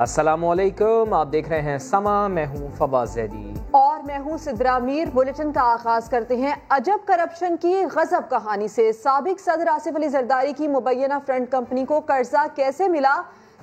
السلام علیکم، آپ دیکھ رہے ہیں سما، میں ہوں فواز زیدی اور میں ہوں سدرا میر۔ بلیٹن کا آغاز کرتے ہیں عجب کرپشن کی غضب کہانی سے۔ سابق صدر آصف علی زرداری کی مبینہ فرنٹ کمپنی کو قرضہ کیسے ملا؟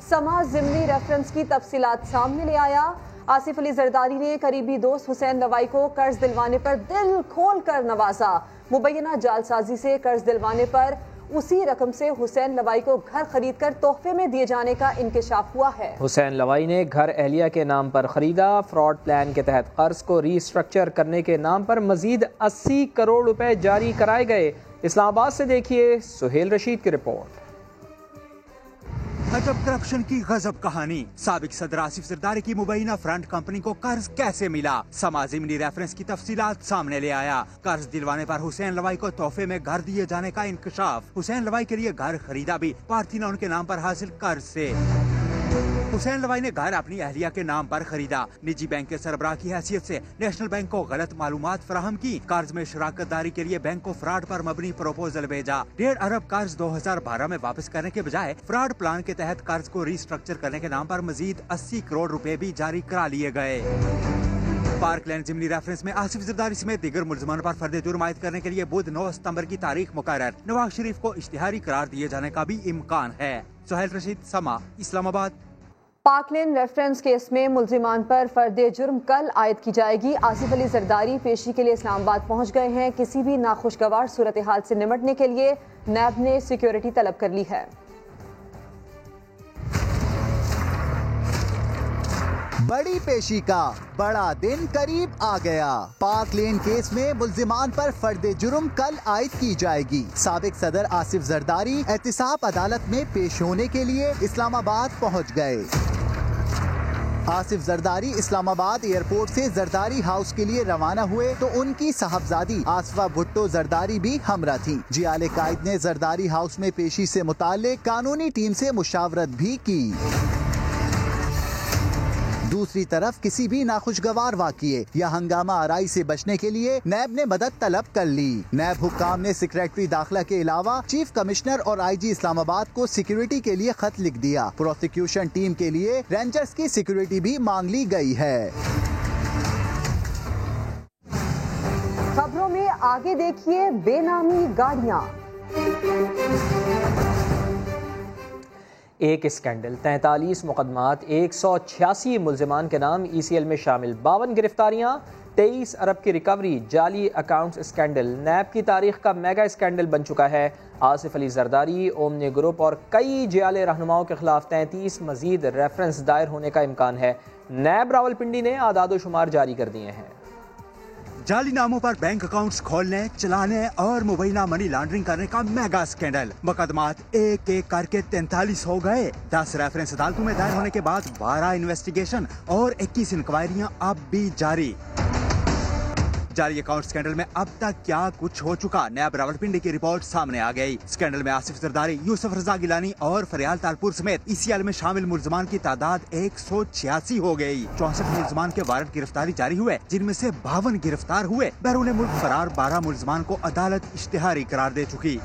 سما ضمنی ریفرنس کی تفصیلات سامنے لے آیا۔ آصف علی زرداری نے قریبی دوست حسین لوائی کو قرض دلوانے پر دل کھول کر نوازا۔ مبینہ جعل سازی سے قرض دلوانے پر اسی رقم سے حسین لوائی کو گھر خرید کر تحفے میں دیے جانے کا انکشاف ہوا ہے۔ حسین لوائی نے گھر اہلیہ کے نام پر خریدا۔ فراڈ پلان کے تحت قرض کو ری اسٹرکچر کرنے کے نام پر مزید 80 کروڑ روپے جاری کرائے گئے۔ اسلام آباد سے دیکھیے سہیل رشید کی رپورٹ۔ عجب کرپشن کی غضب کہانی، سابق صدر آصف زرداری کی مبینہ فرنٹ کمپنی کو قرض کیسے ملا؟ سما ضمنی ریفرنس کی تفصیلات سامنے لے آیا۔ قرض دلوانے پر حسین لوائی کو تحفے میں گھر دیے جانے کا انکشاف۔ حسین لوائی کے لیے گھر خریدا بھی پارتھینون کے نام پر حاصل قرض سے۔ حسین لوائی نے گھر اپنی اہلیہ کے نام پر خریدا۔ نجی بینک کے سربراہ کی حیثیت سے نیشنل بینک کو غلط معلومات فراہم کی۔ قرض میں شراکت داری کے لیے بینک کو فراڈ پر مبنی پروپوزل بھیجا۔ 1.5 ارب قرض 2012 میں واپس کرنے کے بجائے فراڈ پلان کے تحت قرض کو ری اسٹرکچر کرنے کے نام پر مزید 80 کروڑ روپے بھی جاری کرا لیے گئے۔ پارک لینڈ ضمنی ریفرنس میں آصف زرداری سمیت دیگر ملزمان پر فرد جرم عائد کرنے کے لیے بدھ 9 ستمبر کی تاریخ مقرر۔ نواز شریف کو اشتہاری قرار دیے جانے کا بھی امکان ہے۔ سہیل رشید، سما، اسلام آباد۔ پارک لین ریفرنس کیس میں ملزمان پر فرد جرم کل عائد کی جائے گی۔ آصف علی زرداری پیشی کے لیے اسلام آباد پہنچ گئے ہیں۔ کسی بھی ناخوشگوار صورتحال سے نمٹنے کے لیے نیب نے سیکیورٹی طلب کر لی ہے۔ بڑی پیشی کا بڑا دن قریب آ گیا۔ پارک لین کیس میں ملزمان پر فرد جرم کل عائد کی جائے گی۔ سابق صدر آصف زرداری احتساب عدالت میں پیش ہونے کے لیے اسلام آباد پہنچ گئے۔ آصف زرداری اسلام آباد ایئرپورٹ سے زرداری ہاؤس کے لیے روانہ ہوئے تو ان کی صاحبزادی آصفہ بھٹو زرداری بھی ہمراہ تھیں۔ جیال قائد نے زرداری ہاؤس میں پیشی سے متعلق قانونی ٹیم سے مشاورت بھی کی۔ دوسری طرف کسی بھی ناخوشگوار واقعے یا ہنگامہ آرائی سے بچنے کے لیے نیب نے مدد طلب کر لی۔ نیب حکام نے سیکریٹری داخلہ کے علاوہ چیف کمشنر اور آئی جی اسلام آباد کو سیکیورٹی کے لیے خط لکھ دیا۔ پروسیکیوشن ٹیم کے لیے رینجرز کی سیکیورٹی بھی مانگ لی گئی ہے۔ خبروں میں آگے دیکھیے بے نامی گاڑیاں۔ ایک اسکینڈل، 43 مقدمات، 186 ملزمان کے نام ای سی ایل میں شامل، 52 گرفتاریاں، 23 ارب کی ریکوری۔ جعلی اکاؤنٹس اسکینڈل نیب کی تاریخ کا میگا اسکینڈل بن چکا ہے۔ آصف علی زرداری، اومنی گروپ اور کئی جعلی رہنماؤں کے خلاف 33 مزید ریفرنس دائر ہونے کا امکان ہے۔ نیب راولپنڈی نے اعداد و شمار جاری کر دیے ہیں۔ جعلی ناموں پر بینک اکاؤنٹس کھولنے، چلانے اور مبینہ منی لانڈرنگ کرنے کا میگا اسکینڈل۔ مقدمات ایک ایک کر کے 43 ہو گئے۔ 10 ریفرنس عدالتوں میں دائر ہونے کے بعد 12 انویسٹیگیشن اور 21 انکوائریاں اب بھی جاری۔ جعلی اکاؤنٹ اسکینڈل میں اب تک کیا کچھ ہو چکا، نیب راولپنڈی کی رپورٹ سامنے آ گئی۔ اسکینڈل میں آصف زرداری، یوسف رضا گیلانی اور فریال تالپور سمیت ای سی ایل میں شامل ملزمان کی تعداد 186 ہو گئی۔ 64 ملزمان کے وارنٹ گرفتاری جاری ہوئے، جن میں سے 52 گرفتار ہوئے۔ بیرون ملک فرار 12 ملزمان کو عدالت اشتہاری قرار دے چکی۔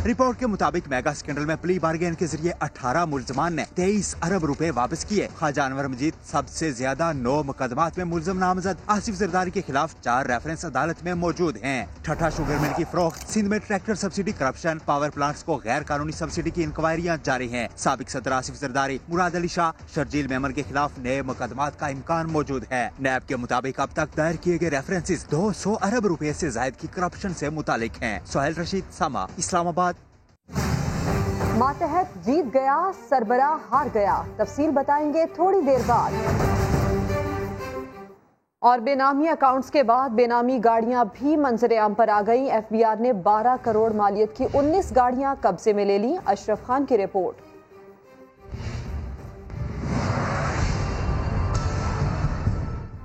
رپورٹ کے مطابق میگا اسکینڈل میں پلی بارگین کے ذریعے 18 ملزمان نے 23 ارب روپے واپس کیے۔ خواجہ انور مجید سب سے زیادہ 9 مقدمات میں ملزم نامزد۔ آصف زرداری کے خلاف 4 ریفرنس عدالت میں موجود ہیں۔ ٹھٹھا شوگر مل کی فروخت، سندھ میں tractor subsidy corruption, power plants کو غیر قانونی سبسڈی کی انکوائریاں جاری ہیں۔ سابق صدر آصف زرداری، مراد علی شاہ، شرجیل میمن کے خلاف نئے مقدمات کا امکان موجود ہے۔ نیب کے مطابق اب تک دائر کیے گئے ریفرنسز 200 ارب روپے سے زائد کی کرپشن سے متعلق ہیں۔ سہیل رشید، سما، اسلام آباد۔ ماتحت جیت گیا، سربراہ ہار گیا، تفصیل بتائیں گے تھوڑی دیر بعد۔ اور بے نامی اکاؤنٹس کے بعد بے نامی گاڑیاں بھی منظر عام پر آ گئی۔ ایف بی آر نے 12 کروڑ مالیت کی 19 گاڑیاں قبضے میں لے لیں۔ اشرف خان کی رپورٹ۔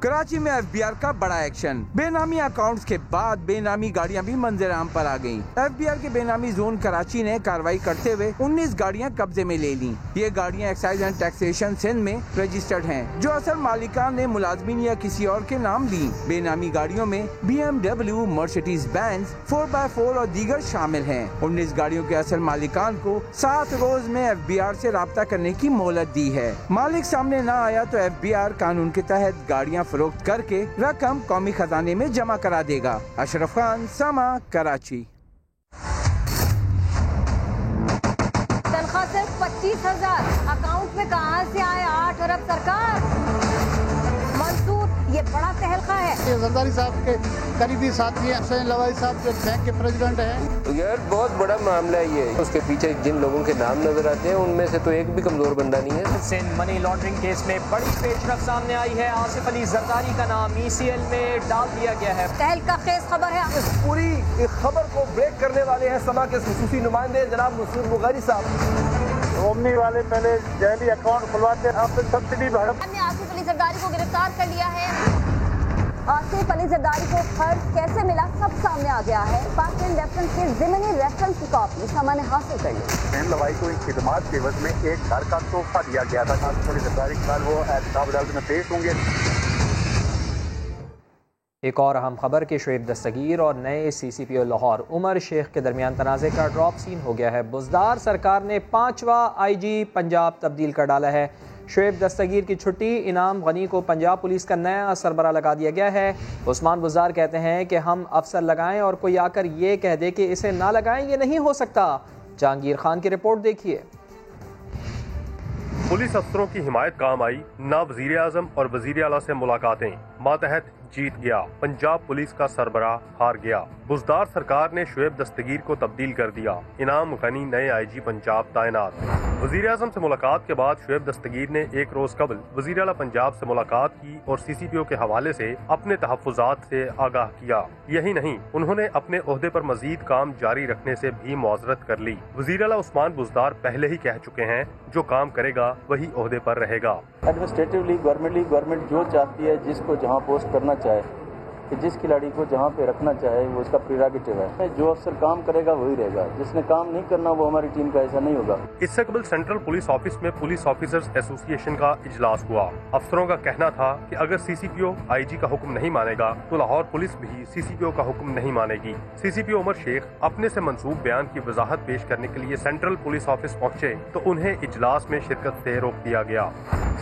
کراچی میں ایف بی آر کا بڑا ایکشن، بے نامی اکاؤنٹس کے بعد بے نامی گاڑیاں بھی منظر عام پر آ گئیں۔ ایف بی آر کے بے نامی زون کراچی نے کارروائی کرتے ہوئے 19 گاڑیاں قبضے میں لے لیں۔ یہ گاڑیاں ایکسائز اینڈ ٹیکسیشن سندھ میں رجسٹرڈ ہیں، جو اصل مالکان نے ملازمین یا کسی اور کے نام دیں۔ بے نامی گاڑیوں میں BMW، مرسڈیز بینز، 4x4 اور دیگر شامل ہیں۔ 19 گاڑیوں کے اصل مالکان کو 7 روز میں ایف بی آر سے رابطہ کرنے کی مہلت دی ہے۔ مالک سامنے نہ آیا تو ایف بی آر قانون کے تحت گاڑیاں فروخت کر کے رقم قومی خزانے میں جمع کرا دے گا۔ اشرف خان، سما، کراچی۔ تنخواہ صرف 25,000، اکاؤنٹ میں کہاں سے آئے 8 ارب سرکار؟ منصور، یہ بڑا تہلکہ ہے۔ زرداری صاحب کے قریبی ساتھی ہیں حسین لوائی صاحب جو بینک کے پریزیڈنٹ ہیں۔ یار بہت بڑا معاملہ ہے یہ، اس کے پیچھے جن لوگوں کے نام نظر آتے ہیں ان میں سے تو ایک بھی کمزور بندہ نہیں ہے۔ سندھ منی لانڈرنگ کیس میں بڑی پیش رفت سامنے آئی ہے، آصف علی زرداری کا نام ECL میں ڈال دیا گیا ہے۔ تہلکہ خیز خبر ہے۔ اس پوری خبر کو بریک کرنے والے ہیں سما کے خصوصی نمائندے جناب مسعود مغیری صاحب۔ رومنی والے پہلے جعلی اکاؤنٹ کھلواتے ہیں، اب سبسڈی بڑھا۔ نے آصف علی زرداری کو گرفتار کر لیا ہے۔ آصف علی زرداری کو قرض کیسے ملا سب سامنے آ گیا ہے۔ پاکستان ریفرنس کے ضمنی ریفرنس کی کاپی سما نے حاصل کر لی۔ حسین لوائی کو ان خدمات کے عوض میں ایک گھر کا تحفہ دیا گیا تھا۔ آصف علی زرداری کل وہ احتساب عدالت میں پیش ہوں گے۔ ایک اور اہم خبر کہ شعیب دستگیر اور نئے CCPO لاہور عمر شیخ کے درمیان تنازع کا ڈراپ سین ہو گیا ہے۔ بزدار سرکار نے 5واں IG پنجاب تبدیل کر ڈالا ہے۔ شعیب دستگیر کی چھٹی، انعام غنی کو پنجاب پولیس کا نیا سربراہ لگا دیا گیا ہے۔ عثمان بزدار کہتے ہیں کہ ہم افسر لگائیں اور کوئی آ کر یہ کہہ دے کہ اسے نہ لگائیں، یہ نہیں ہو سکتا۔ جہانگیر خان کی رپورٹ دیکھیے۔ پولیس افسروں کی حمایت کام آئی، نہ وزیر اعظم اور وزیر اعلیٰ سے ملاقاتیں، ماتحت جیت گیا، پنجاب پولیس کا سربراہ ہار گیا۔ بزدار سرکار نے شعیب دستگیر کو تبدیل کر دیا، انعام غنی نئے IG پنجاب تعینات۔ وزیر اعظم سے ملاقات کے بعد شعیب دستگیر نے ایک روز قبل وزیر اعلیٰ پنجاب سے ملاقات کی اور CCPO کے حوالے سے اپنے تحفظات سے آگاہ کیا۔ یہی نہیں، انہوں نے اپنے عہدے پر مزید کام جاری رکھنے سے بھی معذرت کر لی۔ وزیر اعلیٰ عثمان بزدار پہلے ہی کہہ چکے ہیں جو کام کرے گا وہی عہدے پر رہے گا۔ ایڈمنسٹریٹولی گورنمنٹ جو چاہتی ہے، جس کو جہاں پوسٹ کرنا چاہے، کہ جس کھلاڑی کو جہاں پہ رکھنا چاہے وہ اس کا پریراگیٹو ہے۔ جو افسر کام کرے گا وہی رہے گا، جس نے کام نہیں کرنا وہ ہماری ٹیم کا ایسا نہیں ہوگا۔ اس سے قبل سینٹرل پولیس آفس میں پولیس آفیسرز ایسوسی ایشن کا اجلاس ہوا۔ افسروں کا کہنا تھا کہ اگر CCPO IG کا حکم نہیں مانے گا تو لاہور پولیس بھی CCPO کا حکم نہیں مانے گی۔ CCPO عمر شیخ اپنے سے منسوب بیان کی وضاحت پیش کرنے کے لیے سینٹرل پولیس آفس پہنچے تو انہیں اجلاس میں شرکت سے روک دیا گیا۔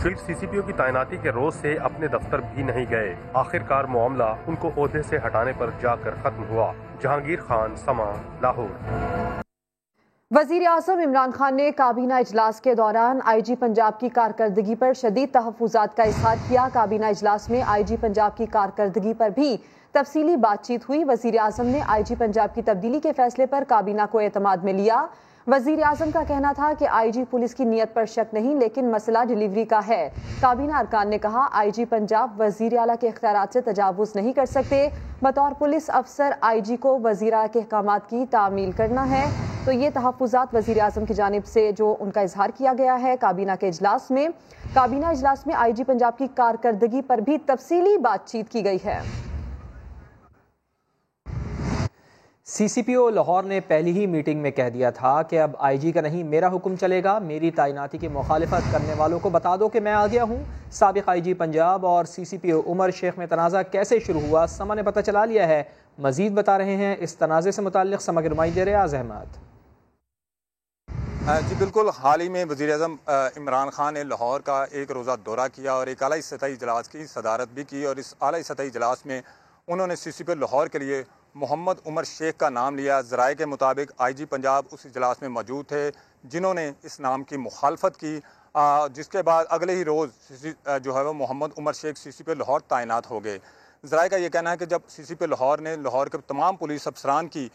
شعیب CCPO کی تعیناتی کے روز سے اپنے دفتر بھی نہیں گئے۔ آخرکار معاملہ ان کو عہدے سے ہٹانے پر جا کر ختم ہوا۔ جہانگیر خان، سما، لاہور۔ وزیر اعظم عمران خان نے کابینہ اجلاس کے دوران IG پنجاب کی کارکردگی پر شدید تحفظات کا اظہار کیا۔ کابینہ اجلاس میں IG پنجاب کی کارکردگی پر بھی تفصیلی بات چیت ہوئی۔ وزیر اعظم نے IG پنجاب کی تبدیلی کے فیصلے پر کابینہ کو اعتماد میں لیا۔ وزیر اعظم کا کہنا تھا کہ IG پولیس کی نیت پر شک نہیں، لیکن مسئلہ ڈیلیوری کا ہے۔ کابینہ ارکان نے کہا IG پنجاب وزیر اعلیٰ کے اختیارات سے تجاوز نہیں کر سکتے۔ بطور پولیس افسر IG کو وزیر اعلیٰ کے احکامات کی تعمیل کرنا ہے۔ تو یہ تحفظات وزیر اعظم کی جانب سے جو ان کا اظہار کیا گیا ہے کابینہ کے اجلاس میں۔ کابینہ اجلاس میں IG پنجاب کی کارکردگی پر بھی تفصیلی بات چیت کی گئی ہے۔ CCPO لاہور نے پہلی ہی میٹنگ میں کہہ دیا تھا کہ اب IG کا نہیں میرا حکم چلے گا۔ میری تعیناتی کی مخالفت کرنے والوں کو بتا دو کہ میں آ گیا ہوں۔ سابق IG پنجاب اور CCPO عمر شیخ میں تنازع کیسے شروع ہوا، سما نے پتہ چلا لیا ہے۔ مزید بتا رہے ہیں اس تنازع سے متعلق سما کے نمائندے ریاض احمد۔ جی بالکل، حال ہی میں وزیر اعظم عمران خان نے لاہور کا ایک روزہ دورہ کیا اور ایک اعلیٰ سطحی اجلاس کی صدارت بھی کی، اور اس اعلیٰ سطحی اجلاس میں انہوں نے CCPO لاہور کے لیے محمد عمر شیخ کا نام لیا۔ ذرائع کے مطابق IG پنجاب اس اجلاس میں موجود تھے جنہوں نے اس نام کی مخالفت کی، جس کے بعد اگلے ہی روز جو ہے وہ محمد عمر شیخ CCPO لاہور تعینات ہو گئے۔ ذرائع کا یہ کہنا ہے کہ جب CCPO لاہور نے لاہور کے تمام پولیس افسران کی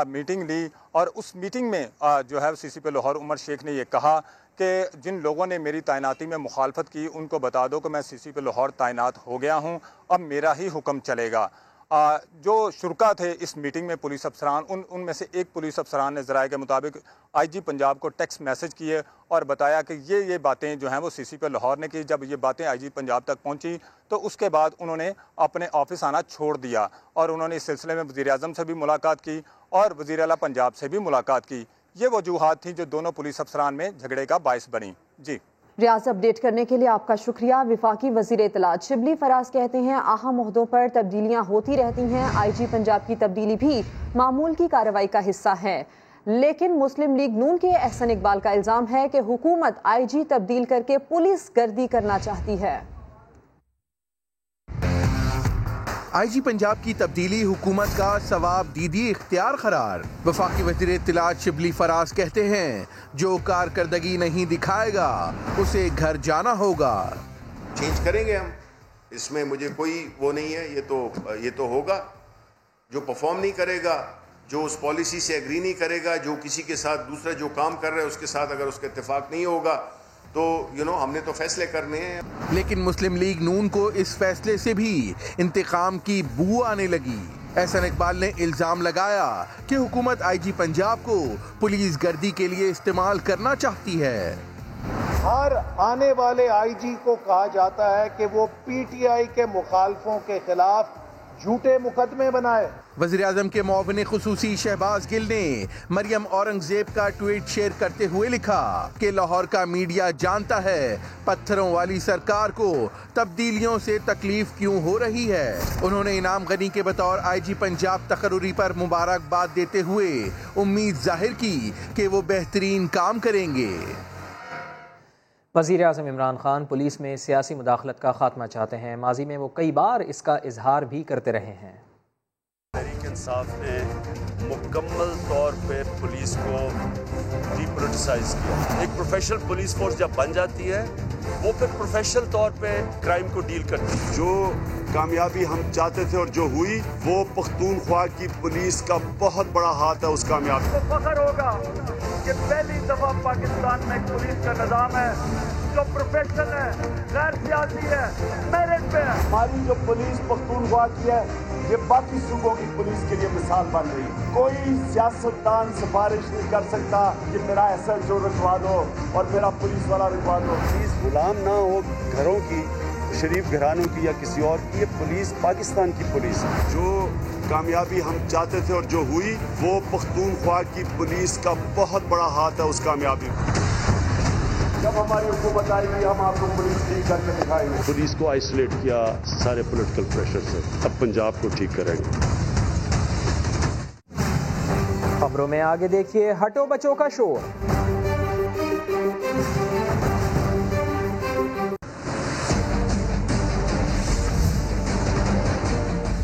میٹنگ لی اور اس میٹنگ میں جو ہے CCPO لاہور عمر شیخ نے یہ کہا کہ جن لوگوں نے میری تعیناتی میں مخالفت کی ان کو بتا دو کہ میں CCPO لاہور تعینات ہو گیا ہوں، اب میرا ہی حکم چلے گا۔ جو شرکا تھے اس میٹنگ میں پولیس افسران، ان میں سے ایک پولیس افسران نے ذرائع کے مطابق آئی جی پنجاب کو ٹیکسٹ میسج کیے اور بتایا کہ یہ باتیں جو ہیں وہ سی سی پی لاہور نے کی. جب یہ باتیں آئی جی پنجاب تک پہنچی تو اس کے بعد انہوں نے اپنے آفس آنا چھوڑ دیا اور انہوں نے اس سلسلے میں وزیر اعظم سے بھی ملاقات کی اور وزیر اعلیٰ پنجاب سے بھی ملاقات کی. یہ وجوہات تھیں جو دونوں پولیس افسران میں جھگڑے کا باعث بنی. جی ریاض، اپڈیٹ کرنے کے لیے آپ کا شکریہ. وفاقی وزیر اطلاعات شبلی فراز کہتے ہیں اہم عہدوں پر تبدیلیاں ہوتی رہتی ہیں. آئی جی پنجاب کی تبدیلی بھی معمول کی کارروائی کا حصہ ہے، لیکن مسلم لیگ نون کے احسن اقبال کا الزام ہے کہ حکومت آئی جی تبدیل کر کے پولیس گردی کرنا چاہتی ہے. آئی جی پنجاب کی تبدیلی حکومت کا ثواب دیدی اختیار قرار. وفاقی وزیر اطلاعات شبلی فراز کہتے ہیں جو کارکردگی نہیں دکھائے گا اسے گھر جانا ہوگا. چینج کریں گے ہم، اس میں مجھے کوئی وہ نہیں ہے. یہ تو ہوگا. جو پرفارم نہیں کرے گا، جو اس پالیسی سے ایگری نہیں کرے گا، جو کسی کے ساتھ دوسرے جو کام کر رہے ہیں اس کے ساتھ اگر اس کا اتفاق نہیں ہوگا تو ہم نے تو فیصلے کرنے ہیں. لیکن مسلم لیگ نون کو اس فیصلے سے بھی انتقام کی بو آنے لگی. احسن اقبال نے الزام لگایا کہ حکومت آئی جی پنجاب کو پولیس گردی کے لیے استعمال کرنا چاہتی ہے. ہر آنے والے آئی جی کو کہا جاتا ہے کہ وہ پی ٹی آئی کے مخالفوں کے خلاف جھوٹے مقدمے بنائے. وزیر اعظم کے معاون خصوصی شہباز گل نے مریم اورنگزیب کا ٹویٹ شیئر کرتے ہوئے لکھا کہ لاہور کا میڈیا جانتا ہے پتھروں والی سرکار کو تبدیلیوں سے تکلیف کیوں ہو رہی ہے. انہوں نے انعام غنی کے بطور آئی جی پنجاب تقرری پر مبارکباد دیتے ہوئے امید ظاہر کی کہ وہ بہترین کام کریں گے. وزیر اعظم عمران خان پولیس میں سیاسی مداخلت کا خاتمہ چاہتے ہیں. ماضی میں وہ کئی بار اس کا اظہار بھی کرتے رہے ہیں. تحریک انصاف نے مکمل طور پہ پولیس کو ڈی پولیٹیسائز کیا. ایک پروفیشنل پولیس فورس جب بن جاتی ہے وہ پھر پروفیشنل طور پہ کرائم کو ڈیل کرتی ہے. جو کامیابی ہم چاہتے تھے اور جو ہوئی وہ پختونخوا کی پولیس کا بہت بڑا ہاتھ ہے اس کامیابی. تو فخر ہوگا کہ پہلی دفعہ پاکستان میں ایک پولیس کا نظام ہے جو پروفیشنل ہے، غیر سیاسی ہے، میرٹ پہ ہے. ہماری جو پولیس پختونخوا کی ہے یہ باقی صوبوں کی پولیس کے لیے مثال بن رہی ہے. کوئی سیاستدان سفارش نہیں کر سکتا کہ میرا ایس ایچ او رکھوا دو اور میرا پولیس والا رکھوا دو. پولیس غلام نہ ہو گھروں کی، شریف گھرانوں کی یا کسی اور کی. یہ پولیس پاکستان کی پولیس ہے. جو کامیابی ہم چاہتے تھے اور جو ہوئی وہ پختونخوا کی پولیس کا بہت بڑا ہاتھ ہے اس کامیابی. جب ہماری حکومت آئے گی ہم آپ کو پولیس ٹھیک کر کے دکھائیں گے. پولیس کو آئسولیٹ کیا سارے پولیٹیکل پریشر سے، اب پنجاب کو ٹھیک کریں گے. خبروں میں آگے دیکھیے ہٹو بچوں کا شور.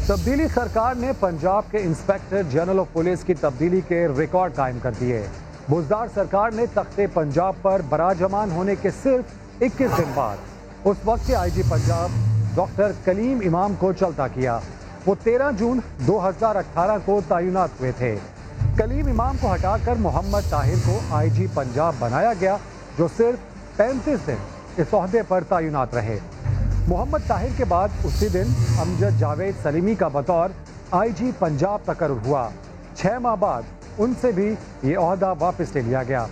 تبدیلی سرکار نے پنجاب کے انسپیکٹر جنرل آف پولیس کی تبدیلی کے ریکارڈ قائم کر دیے. بزدار سرکار نے تخت پنجاب پر براجمان ہونے کے صرف 21 دن بعد اس وقت کے آئی جی پنجاب ڈاکٹر کلیم امام کو چلتا کیا. وہ 13 جون 2018 کو تعینات ہوئے تھے. کلیم امام کو ہٹا کر محمد طاہر کو آئی جی پنجاب بنایا گیا جو صرف 35 دن اس عہدے پر تعینات رہے. محمد طاہر کے بعد اسی دن امجد جاوید سلیمی کا بطور آئی جی پنجاب تقرر ہوا. 6 ماہ بعد ان سے بھی یہ عہدہ واپس لے لیا گیا.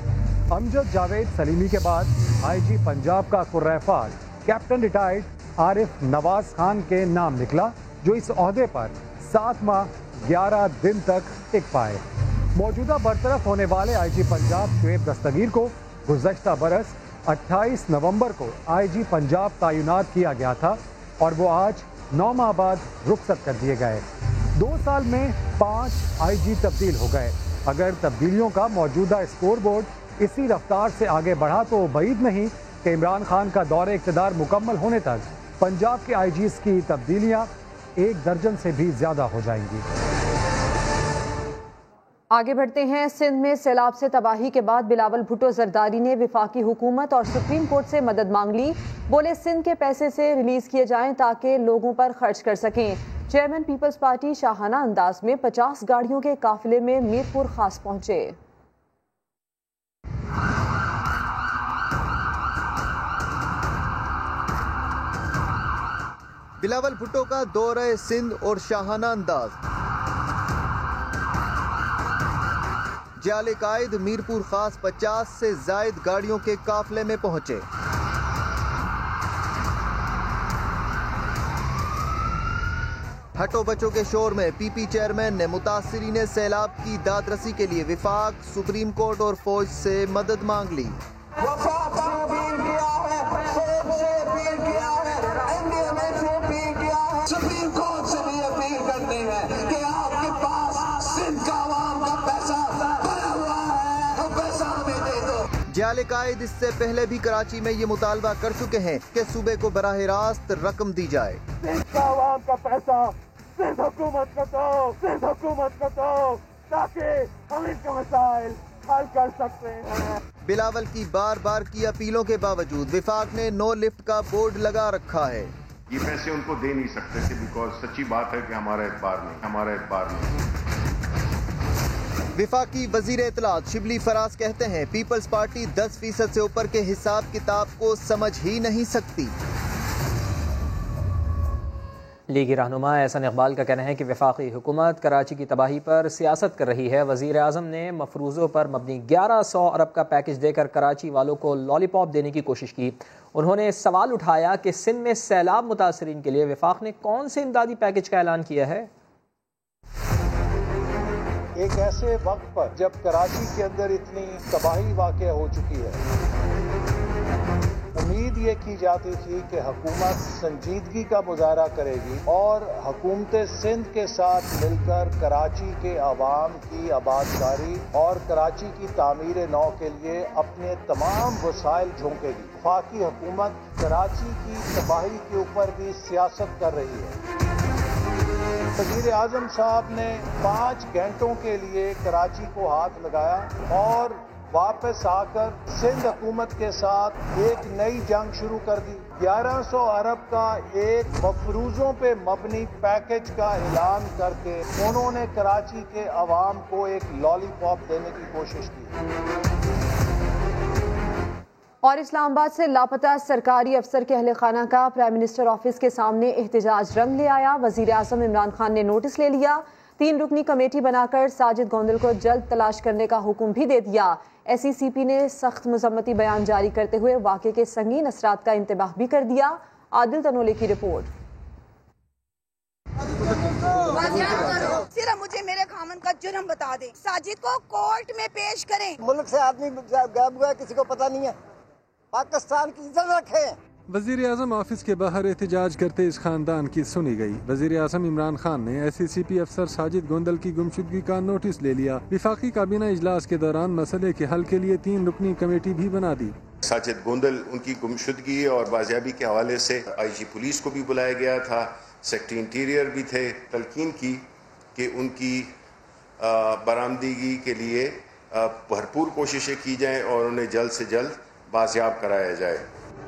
امجد جاوید سلیمی کے بعد آئی جی پنجاب کا قرۂ کیپٹن ریٹائرڈ عارف نواز خان کے نام نکلا جو اس عہدے پر 7 ماہ 11 دن تک ٹک پائے. موجودہ برطرف ہونے والے آئی جی پنجاب شعیب دستگیر کو گزشتہ برس 28 نومبر کو آئی جی پنجاب تعینات کیا گیا تھا اور وہ آج 9 ماہ بعد رخصت کر دیے گئے. 2 سال میں 5 آئی جی تبدیل ہو گئے. اگر تبدیلیوں کا موجودہ اسکور بورڈ اسی رفتار سے آگے بڑھا تو بعید نہیں کہ عمران خان کا دور اقتدار مکمل ہونے تک پنجاب کے آئی جیز کی تبدیلیاں 1 درجن سے بھی زیادہ ہو جائیں گی. آگے بڑھتے ہیں. سندھ میں سیلاب سے تباہی کے بعد بلاول بھٹو زرداری نے وفاقی حکومت اور سپریم کورٹ سے مدد مانگ لی. بولے سندھ کے پیسے سے ریلیز کیے جائیں تاکہ لوگوں پر خرچ کر سکیں. چیئرمین پیپلز پارٹی شاہانہ انداز میں 50 گاڑیوں کے قافلے میں میرپور خاص پہنچے. بلاول بھٹو کا دورہ سندھ اور شاہانہ انداز. جعلی قائد میرپور خاص 50 سے زائد گاڑیوں کے قافلے میں پہنچے. ہٹو بچوں کے شور میں پی پی چیئرمین نے متاثرین سیلاب کی داد رسی کے لیے وفاق، سپریم کورٹ اور فوج سے مدد مانگ لی. سپریم کورٹ سے بھی اپیل کرتے ہیں کہ آپ کے پاس سندھ کا عوام کا پیسہ بھرا ہوا ہے، وہ پیسہ ہمیں دے دو. جعلی قائد اس سے پہلے بھی کراچی میں یہ مطالبہ کر چکے ہیں کہ صوبے کو براہ راست رقم دی جائے. سندھ کا عوام کا پیسہ سندھ حکومت کو دو، سندھ حکومت کو دو، تاکہ ہم ان کے مسائل حل کر سکتے ہیں. بلاول کی بار بار کی اپیلوں کے باوجود وفاق نے نو لفٹ کا بورڈ لگا رکھا ہے. یہ پیسے ان کو دے نہیں سکتے تھے بیکاز سچی بات ہے کہ ہمارا اعتبار نہیں. وفاقی وزیر اطلاعات شبلی فراز کہتے ہیں پیپلز پارٹی 10% سے اوپر کے حساب کتاب کو سمجھ ہی نہیں سکتی. لیگی رہنما احسن اقبال کا کہنا ہے کہ وفاقی حکومت کراچی کی تباہی پر سیاست کر رہی ہے. وزیر اعظم نے مفروضوں پر مبنی 1100 ارب کا پیکج دے کر کراچی والوں کو لالی پاپ دینے کی کوشش کی. انہوں نے سوال اٹھایا کہ سندھ میں سیلاب متاثرین کے لیے وفاق نے کون سے امدادی پیکج کا اعلان کیا ہے. ایک ایسے وقت پر جب کراچی کے اندر اتنی تباہی واقع ہو چکی ہے، امید یہ کی جاتی تھی کہ حکومت سنجیدگی کا مظاہرہ کرے گی اور حکومت سندھ کے ساتھ مل کر کراچی کے عوام کی آبادکاری اور کراچی کی تعمیر نو کے لیے اپنے تمام وسائل جھونکے گی. وفاقی حکومت کراچی کی تباہی کے اوپر بھی سیاست کر رہی ہے. وزیر اعظم صاحب نے 5 گھنٹوں کے لیے کراچی کو ہاتھ لگایا اور واپس آ کر سندھ حکومت کے ساتھ ایک نئی جنگ شروع کر دی. 1100 ارب کا ایک مفروضوں پہ مبنی پیکج کا اعلان کر کے انہوں نے کراچی کے عوام کو ایک لالی پاپ دینے کی کوشش کی. اور اسلام آباد سے لاپتہ سرکاری افسر کے اہل خانہ کا پرائم منسٹر آفس کے سامنے احتجاج رنگ لے آیا. وزیر اعظم عمران خان نے نوٹس لے لیا. 3 رکنی کمیٹی بنا کر ساجد گوندل کو جلد تلاش کرنے کا حکم بھی دے دیا. ایس ای سی پی نے سخت مذمتی بیان جاری کرتے ہوئے واقعے کے سنگین اثرات کا انتباہ بھی کر دیا. عادل تنولے کی رپورٹ. صرف مجھے میرے خامن کا جرم بتا دیں، ساجد کو کورٹ میں پیش کریں. ملک سے آدمی غائب ہوا ہے، کسی کو پتہ نہیں ہے. پاکستان کی عزت رکھیں. وزیر اعظم آفس کے باہر احتجاج کرتے اس خاندان کی سنی گئی. وزیر اعظم عمران خان نے ایس ای سی پی افسر ساجد گوندل کی گمشدگی کا نوٹس لے لیا. وفاقی کابینہ اجلاس کے دوران مسئلے کے حل کے لیے 3 رکنی کمیٹی بھی بنا دی. ساجد گوندل ان کی گمشدگی اور بازیابی کے حوالے سے آئی جی پولیس کو بھی بلایا گیا تھا، سیکٹری انٹیریئر بھی تھے. تلقین کی کہ ان کی برآمدگی کے لیے بھرپور کوششیں کی جائیں اور انہیں جلد سے جلد بازیاب کرایا جائے.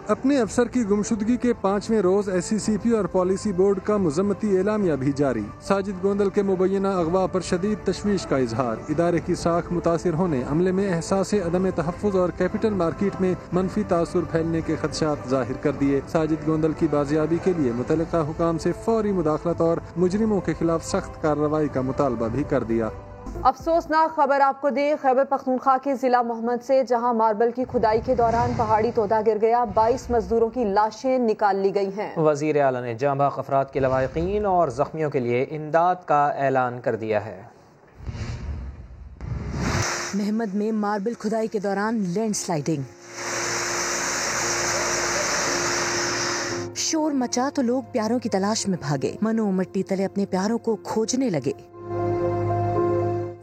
اپنے افسر کی گمشدگی کے 5ویں روز ایس سی سی پی اور پالیسی بورڈ کا مذمتی اعلامیہ بھی جاری. ساجد گوندل کے مبینہ اغوا پر شدید تشویش کا اظہار. ادارے کی ساکھ متاثر ہونے، عملے میں احساس عدم تحفظ اور کیپٹل مارکیٹ میں منفی تاثر پھیلنے کے خدشات ظاہر کر دیے. ساجد گوندل کی بازیابی کے لیے متعلقہ حکام سے فوری مداخلت اور مجرموں کے خلاف سخت کارروائی کا مطالبہ بھی کر دیا. افسوسناک خبر آپ کو دیں خیبر پختونخوا کے ضلع محمد سے، جہاں ماربل کی کھدائی کے دوران پہاڑی تودا گر گیا. 22 مزدوروں کی لاشیں نکال لی گئی ہیں. وزیر اعلیٰ نے جاں بحق افراد کے لواحقین اور زخمیوں کے لیے امداد کا اعلان کر دیا ہے. محمد میں ماربل کھدائی کے دوران لینڈ سلائیڈنگ، شور مچا تو لوگ پیاروں کی تلاش میں بھاگے. منو مٹی تلے اپنے پیاروں کو کھوجنے لگے.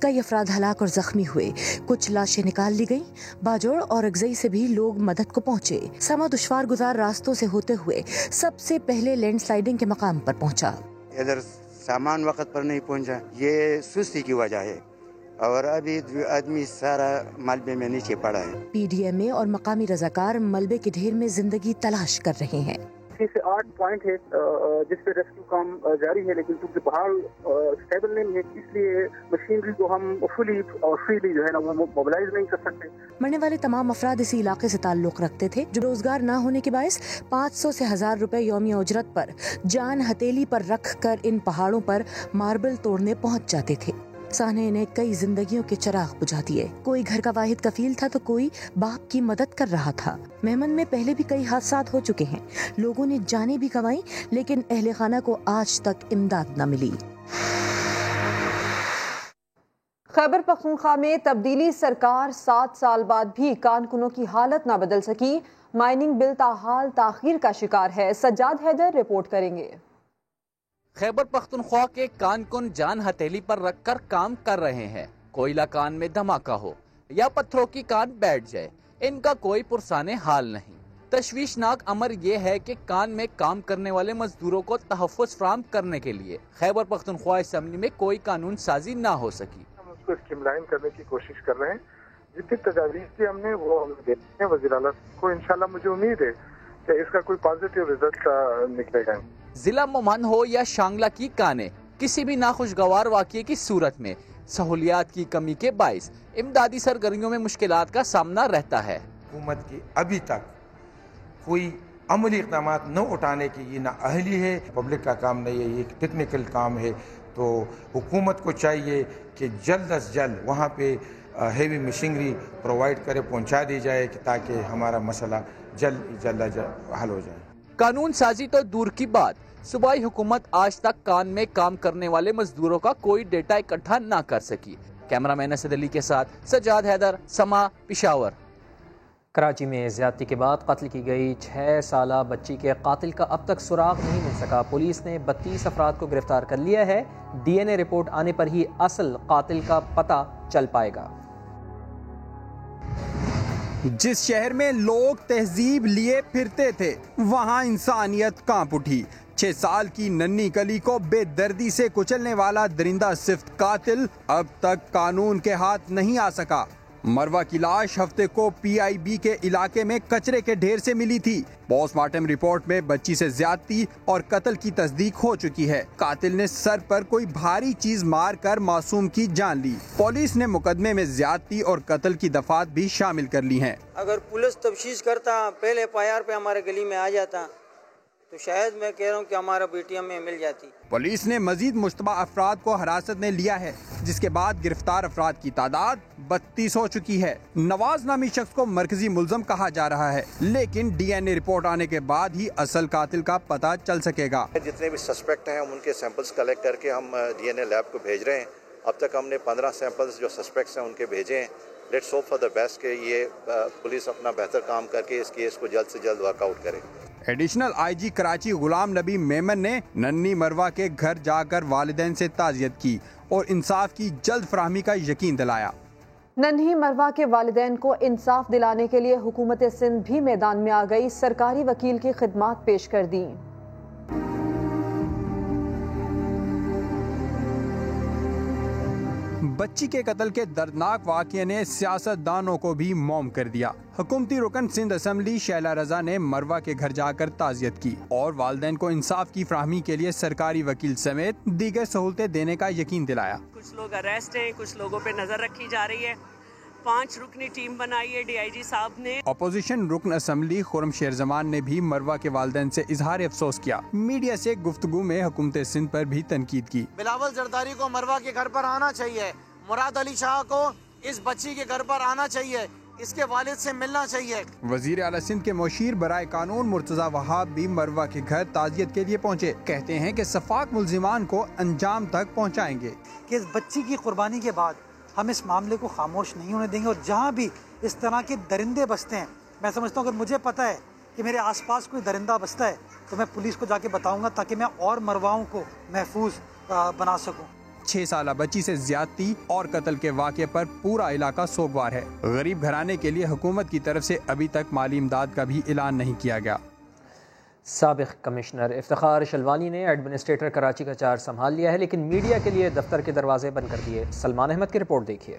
کئی افراد ہلاک اور زخمی ہوئے. کچھ لاشیں نکال لی گئیں. باجوڑ اور اگزئی سے بھی لوگ مدد کو پہنچے. سما دشوار گزار راستوں سے ہوتے ہوئے سب سے پہلے لینڈ سلائیڈنگ کے مقام پر پہنچا. ادھر سامان وقت پر نہیں پہنچا، یہ سستی کی وجہ ہے، اور ابھی آدمی سارا ملبے میں نیچے پڑا ہے. پی ڈی ایم اے اور مقامی رضاکار ملبے کے ڈھیر میں زندگی تلاش کر رہے ہیں. 6 سے 8 پوائنٹ ہے جس پہ ریسکیو کام جاری ہے، لیکن چونکہ پہاڑ اسٹیبل نہیں ہے اس لیے مشینری کو ہم فلی اور فریلی جو ہے نا وہ موبلائز نہیں کر سکتے۔ مرنے والے تمام افراد اسی علاقے سے تعلق رکھتے تھے جو روزگار نہ ہونے کے باعث 500 سے 1000 روپے یومیہ اجرت پر جان ہتھیلی پر رکھ کر ان پہاڑوں پر ماربل توڑنے پہنچ جاتے تھے۔ سانحے نے کئی زندگیوں کے چراغ بجھا دیے، کوئی گھر کا واحد کفیل تھا تو کوئی باپ کی مدد کر رہا تھا۔ میمن میں پہلے بھی کئی حادثات ہو چکے ہیں، لوگوں نے جانیں بھی گنوائیں لیکن اہل خانہ کو آج تک امداد نہ ملی۔ خیبر پختونخوا میں تبدیلی سرکار 7 سال بعد بھی کارکنوں کی حالت نہ بدل سکی، مائننگ بل تاحال تاخیر کا شکار ہے۔ سجاد حیدر رپورٹ کریں گے۔ خیبر پختونخوا کے کارکن جان ہتھیلی پر رکھ کر کام کر رہے ہیں، کوئلہ کان میں دھماکہ ہو یا پتھروں کی کان بیٹھ جائے، ان کا کوئی پرسان حال نہیں۔ تشویشناک امر یہ ہے کہ کان میں کام کرنے والے مزدوروں کو تحفظ فراہم کرنے کے لیے خیبر پختونخوا اسمبلی میں کوئی قانون سازی نہ ہو سکی۔ ہم اس کو اسٹریم لائن کرنے کی کوشش کر رہے ہیں، جتنی تجاویز کی ہم نے وہ ہم دیتے ہیں وزیر اعلیٰ کو، انشاءاللہ مجھے امید ہے کہ اس کا کوئی پازیٹیو رزلٹ نکلے گا۔ ضلع مومن ہو یا شانگلہ کی کانیں، کسی بھی ناخوشگوار واقعے کی صورت میں سہولیات کی کمی کے باعث امدادی سرگرمیوں میں مشکلات کا سامنا رہتا ہے۔ حکومت کی ابھی تک کوئی عملی اقدامات نہ اٹھانے کی یہ نہ اہلی ہے، پبلک کا کام نہیں ہے، یہ ایک ٹیکنیکل کام ہے، تو حکومت کو چاہیے کہ جلد از جلد وہاں پہ ہیوی مشینری پرووائڈ کرے، پہنچا دی جائے تاکہ ہمارا مسئلہ جلد حل ہو جائے۔ قانون سازی تو دور کی بات، صوبائی حکومت آج تک کان میں کام کرنے والے مزدوروں کا کوئی ڈیٹا اکٹھا نہ کر سکی۔ کیمرہ مین اسد علی کے ساتھ سجاد حیدر، سما، پشاور۔ کراچی میں زیادتی کے بعد قتل کی گئی 6 سالہ بچی کے قاتل کا اب تک سراغ نہیں مل سکا۔ پولیس نے 32 افراد کو گرفتار کر لیا ہے، ڈی این اے رپورٹ آنے پر ہی اصل قاتل کا پتہ چل پائے گا۔ جس شہر میں لوگ تہذیب لیے پھرتے تھے وہاں انسانیت کانپ اٹھی۔ 6 سال کی ننھی کلی کو بے دردی سے کچلنے والا درندہ صفت قاتل اب تک قانون کے ہاتھ نہیں آ سکا۔ مروہ کی لاش ہفتے کو پی آئی بی کے علاقے میں کچرے کے ڈھیر سے ملی تھی۔ پوسٹ مارٹم رپورٹ میں بچی سے زیادتی اور قتل کی تصدیق ہو چکی ہے۔ قاتل نے سر پر کوئی بھاری چیز مار کر معصوم کی جان لی۔ پولیس نے مقدمے میں زیادتی اور قتل کی دفعات بھی شامل کر لی ہیں۔ اگر پولیس تفتیش کرتا پہلے FIR پہ ہمارے گلی میں آ جاتا تو شاید میں کہہ رہا ہوں کہ ہمارا BTM میں مل جاتی۔ پولیس نے مزید مشتبہ افراد کو حراست میں لیا ہے، جس کے بعد گرفتار افراد کی تعداد 32 ہو چکی ہے۔ نواز نامی شخص کو مرکزی ملزم کہا جا رہا ہے، لیکن ڈی این اے رپورٹ آنے کے بعد ہی اصل قاتل کا پتہ چل سکے گا۔ جتنے بھی سسپیکٹ ہیں ان کے سیمپلز کلیکٹ کر کے ہم DNA لیب کو بھیج رہے ہیں۔ اب تک ہم نے 15 سیمپلز جو سسپیکٹس ہیں ان کے بھیجے ہیں۔ Let's hope for the best کہ یہ پولیس اپنا بہتر کام کر کے اس کیس کو جلد سے جلد ورک آؤٹ کرے۔ ایڈیشنل آئی جی کراچی غلام نبی میمن نے ننھی مروہ کے گھر جا کر والدین سے تعزیت کی اور انصاف کی جلد فراہمی کا یقین دلایا۔ ننھی مروہ کے والدین کو انصاف دلانے کے لیے حکومت سندھ بھی میدان میں آ گئی، سرکاری وکیل کی خدمات پیش کر دیں۔ بچی کے قتل کے دردناک واقعے نے سیاست دانوں کو بھی موم کر دیا۔ حکومتی رکن سندھ اسمبلی شیلا رضا نے مروہ کے گھر جا کر تعزیت کی اور والدین کو انصاف کی فراہمی کے لیے سرکاری وکیل سمیت دیگر سہولتیں دینے کا یقین دلایا۔ کچھ لوگ اریسٹ ہیں، کچھ لوگوں پہ نظر رکھی جا رہی ہے۔ 5 رکنی ٹیم بنائی ہے DIG صاحب نے۔ اپوزیشن رکن اسمبلی خرم شیر زمان نے بھی مروہ کے والدین سے اظہار افسوس کیا۔ میڈیا سے گفتگو میں حکومت سندھ پر بھی تنقید کی۔ بلاول زرداری کو مروہ کے گھر پر آنا چاہیے، مراد علی شاہ کو اس بچی کے گھر پر آنا چاہیے، اس کے والد سے ملنا چاہیے۔ وزیر اعلیٰ سندھ کے مشیر برائے قانون مرتضی وہاب بھی مروہ کے گھر تعزیت کے لیے پہنچے۔ کہتے ہیں کہ شفاق ملزمان کو انجام تک پہنچائیں گے کہ اس بچی کی قربانی کے بعد ہم اس معاملے کو خاموش نہیں ہونے دیں گے، اور جہاں بھی اس طرح کے درندے بستے ہیں، میں سمجھتا ہوں اگر مجھے پتہ ہے کہ میرے آس پاس کوئی درندہ بستا ہے تو میں پولیس کو جا کے بتاؤں گا تاکہ میں اور مرواؤں کو محفوظ بنا سکوں۔ 6 سالہ بچی سے زیادتی اور قتل کے واقعے پر پورا علاقہ سوگوار ہے۔ غریب گھرانے کے لیے حکومت کی طرف سے ابھی تک مالی امداد کا بھی اعلان نہیں کیا گیا۔ سابق کمشنر افتخار شلوانی نے ایڈمنسٹریٹر کراچی کا چارج سنبھال لیا ہے، لیکن میڈیا کے لیے دفتر کے دروازے بند کر دیے۔ سلمان احمد کی رپورٹ دیکھیے۔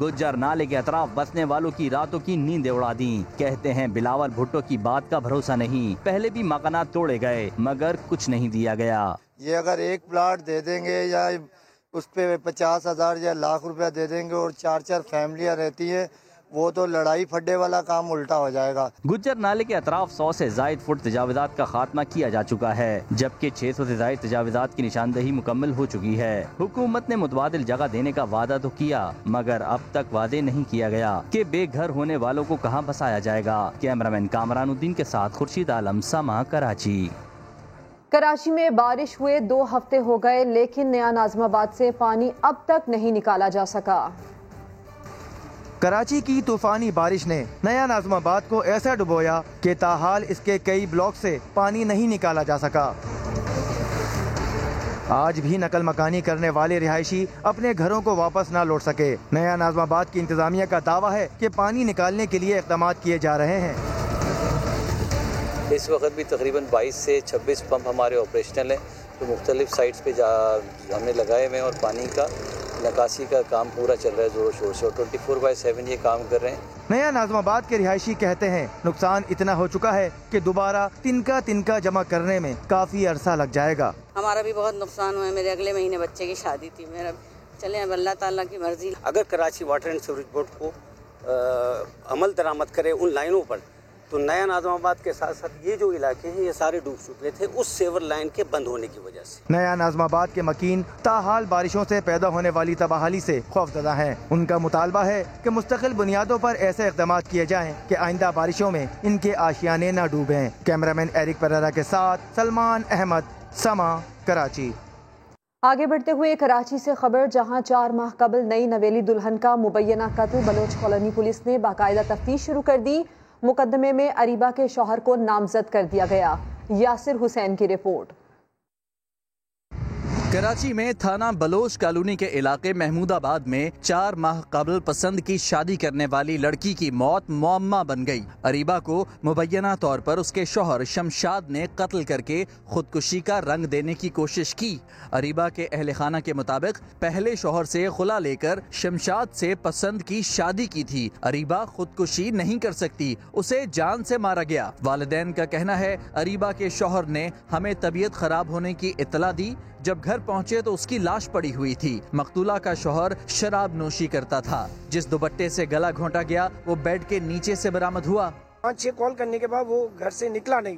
گجر نالے کے اطراف بسنے والوں کی راتوں کی نیندیں اڑا دیں۔ کہتے ہیں بلاول بھٹو کی بات کا بھروسہ نہیں، پہلے بھی مکانات توڑے گئے مگر کچھ نہیں دیا گیا۔ یہ اگر ایک پلاٹ دے دیں گے یا اس پہ 50,000 یا لاکھ روپیہ دے دیں گے اور 4 فیملیاں رہتی ہیں، وہ تو لڑائی پھڈے والا کام الٹا ہو جائے گا۔ گجر نالے کے اطراف 100 سے زائد فٹ تجاوزات کا خاتمہ کیا جا چکا ہے، جبکہ 600 سے زائد تجاوزات کی نشاندہی مکمل ہو چکی ہے۔ حکومت نے متبادل جگہ دینے کا وعدہ تو کیا مگر اب تک وعدے نہیں کیا گیا کہ بے گھر ہونے والوں کو کہاں بسایا جائے گا۔ کیمرامین کامران الدین کے ساتھ خورشید عالم، سما، کراچی۔ کراچی میں بارش ہوئے 2 ہفتے ہو گئے لیکن نیا ناظم آباد سے پانی اب تک نہیں نکالا جا سکا۔ کراچی کی طوفانی بارش نے نیا ناظم آباد کو ایسا ڈبویا کہ تاحال اس کے کئی بلاک سے پانی نہیں نکالا جا سکا۔ آج بھی نقل مکانی کرنے والے رہائشی اپنے گھروں کو واپس نہ لوٹ سکے۔ نیا ناظم آباد کی انتظامیہ کا دعویٰ ہے کہ پانی نکالنے کے لیے اقدامات کیے جا رہے ہیں۔ اس وقت بھی تقریباً 22 سے 26 پمپ ہمارے آپریشنل ہیں جو مختلف سائٹس پہ ہم نے لگائے ہوئے ہیں اور پانی کا نکاسی کا کام پورا چل رہا ہے زور شور سے، اور 24/7 یہ کام کر رہے ہیں۔ نیا ناظم آباد کے رہائشی کہتے ہیں نقصان اتنا ہو چکا ہے کہ دوبارہ تنکا جمع کرنے میں کافی عرصہ لگ جائے گا۔ ہمارا بھی بہت نقصان ہوا ہے، میرے اگلے مہینے بچے کی شادی تھی، میرا چلیں اب اللہ تعالیٰ کی مرضی۔ اگر Karachi water and sewerage board کو عمل درآمد کرے ان لائنوں پر تو نیا ناظم آباد کے ساتھ ساتھ یہ جو علاقے ہیں یہ سارے ڈوب چکے تھے اس سیور لائن کے بند ہونے کی وجہ سے۔ نیا ناظم آباد کے مکین تاحال بارشوں سے پیدا ہونے والی تباہی سے خوفزدہ ہیں۔ ان کا مطالبہ ہے کہ مستقل بنیادوں پر ایسے اقدامات کیے جائیں کہ آئندہ بارشوں میں ان کے آشیانے نہ ڈوبیں۔ کیمرامین ایرک پریرا کے ساتھ سلمان احمد، سما، کراچی۔ آگے بڑھتے ہوئے کراچی سے خبر، جہاں 4 ماہ قبل نئی نویلی دلہن کا مبینہ قتل، بلوچ کالونی پولیس نے باقاعدہ تفتیش شروع کر دی۔ مقدمے میں اریبہ کے شوہر کو نامزد کر دیا گیا۔ یاسر حسین کی رپورٹ۔ کراچی میں تھانہ بلوچ کالونی کے علاقے محمود آباد میں 4 ماہ قبل پسند کی شادی کرنے والی لڑکی کی موت معمہ بن گئی۔ اریبہ کو مبینہ طور پر اس کے شوہر شمشاد نے قتل کر کے خودکشی کا رنگ دینے کی کوشش کی۔ اریبہ کے اہل خانہ کے مطابق پہلے شوہر سے خلا لے کر شمشاد سے پسند کی شادی کی تھی۔ اریبہ خودکشی نہیں کر سکتی، اسے جان سے مارا گیا۔ والدین کا کہنا ہے اریبہ کے شوہر نے ہمیں طبیعت خراب ہونے کی اطلاع دی، جب گھر پہنچے تو اس کی لاش پڑی ہوئی تھی۔ مقتولہ کا شوہر شراب نوشی کرتا تھا، جس دوپٹے سے گلا گھونٹا گیا وہ بیڈ کے نیچے سے برآمد ہوا۔ 5-6 کال کرنے کے بعد وہ گھر سے نکلا نہیں،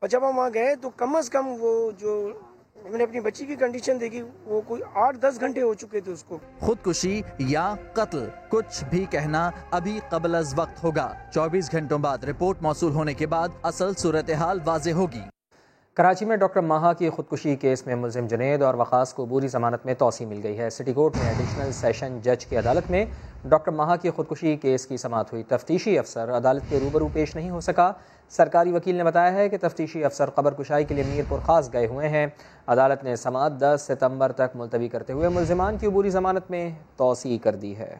اور جب ہم وہاں گئے تو کم از کم وہ جو ہم نے اپنی بچی کی کنڈیشن دیکھی وہ کوئی 8-10 گھنٹے ہو چکے تھے اس کو۔ خودکشی یا قتل کچھ بھی کہنا ابھی قبل از وقت ہوگا۔ 24 گھنٹوں بعد رپورٹ موصول ہونے کے بعد اصل صورتحال واضح ہوگی۔ کراچی میں ڈاکٹر ماہا کی خودکشی کیس میں ملزم جنید اور وقاص کو عبوری ضمانت میں توسیع مل گئی ہے۔ سٹی کورٹ میں ایڈیشنل سیشن جج کی عدالت میں ڈاکٹر ماہا کی خودکشی کیس کی سماعت ہوئی۔ تفتیشی افسر عدالت کے روبرو پیش نہیں ہو سکا۔ سرکاری وکیل نے بتایا ہے کہ تفتیشی افسر قبر کشائی کے لیے میرپور خاص گئے ہوئے ہیں۔ عدالت نے سماعت 10 ستمبر تک ملتوی کرتے ہوئے ملزمان کی عبوری ضمانت میں توسیع کر دی ہے۔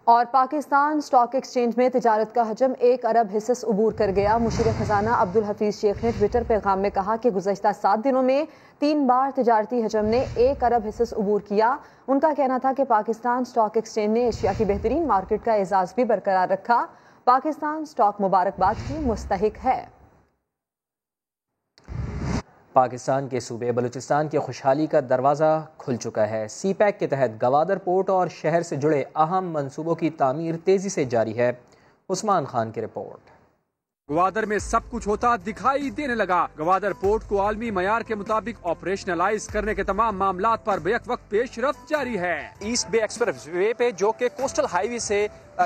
اور پاکستان سٹاک ایکسچینج میں تجارت کا حجم 1 ارب حصص عبور کر گیا۔ مشیر خزانہ عبدالحفیظ شیخ نے ٹویٹر پیغام میں کہا کہ گزشتہ 7 دنوں میں 3 بار تجارتی حجم نے 1 ارب حصص عبور کیا۔ ان کا کہنا تھا کہ پاکستان سٹاک ایکسچینج نے ایشیا کی بہترین مارکیٹ کا اعزاز بھی برقرار رکھا۔ پاکستان سٹاک مبارکباد کی مستحق ہے۔ پاکستان کے صوبے بلوچستان کی خوشحالی کا دروازہ کھل چکا ہے۔ سی پیک کے تحت گوادر پورٹ اور شہر سے جڑے اہم منصوبوں کی تعمیر تیزی سے جاری ہے۔ عثمان خان کی رپورٹ۔ گوادر میں سب کچھ ہوتا دکھائی دینے لگا۔ گوادر پورٹ کو عالمی معیار کے مطابق آپریشنلائز کرنے کے تمام معاملات پر بیک وقت پیش رفت جاری ہے۔ ایسٹ بے ایکسپریس وے پہ جو کہ کوسٹل ہائی وے سے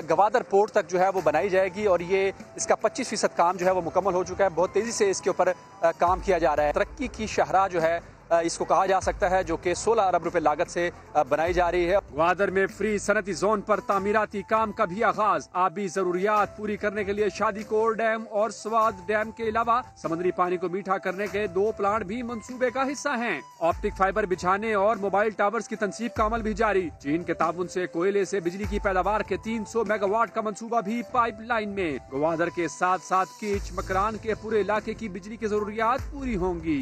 گوادر پورٹ تک جو ہے وہ بنائی جائے گی، اور یہ اس کا 25% کام جو ہے وہ مکمل ہو چکا ہے۔ بہت تیزی سے اس کے اوپر کام کیا جا رہا ہے۔ ترقی کی شاہراہ جو ہے اس کو کہا جا سکتا ہے، جو کہ 16 ارب روپے لاگت سے بنائی جا رہی ہے۔ گوادر میں فری صنعتی زون پر تعمیراتی کام کا بھی آغاز۔ آبی ضروریات پوری کرنے کے لیے شادی کور ڈیم اور سواد ڈیم کے علاوہ سمندری پانی کو میٹھا کرنے کے 2 پلانٹ بھی منصوبے کا حصہ ہیں۔ آپٹک فائبر بچھانے اور موبائل ٹاورز کی تنصیب کا عمل بھی جاری۔ چین کے تعاون سے کوئلے سے بجلی کی پیداوار کے 300 میگا واٹ کا منصوبہ بھی پائپ لائن میں۔ گوادر کے ساتھ ساتھ کیچ مکران کے پورے علاقے کی بجلی کی ضروریات پوری ہوں گی۔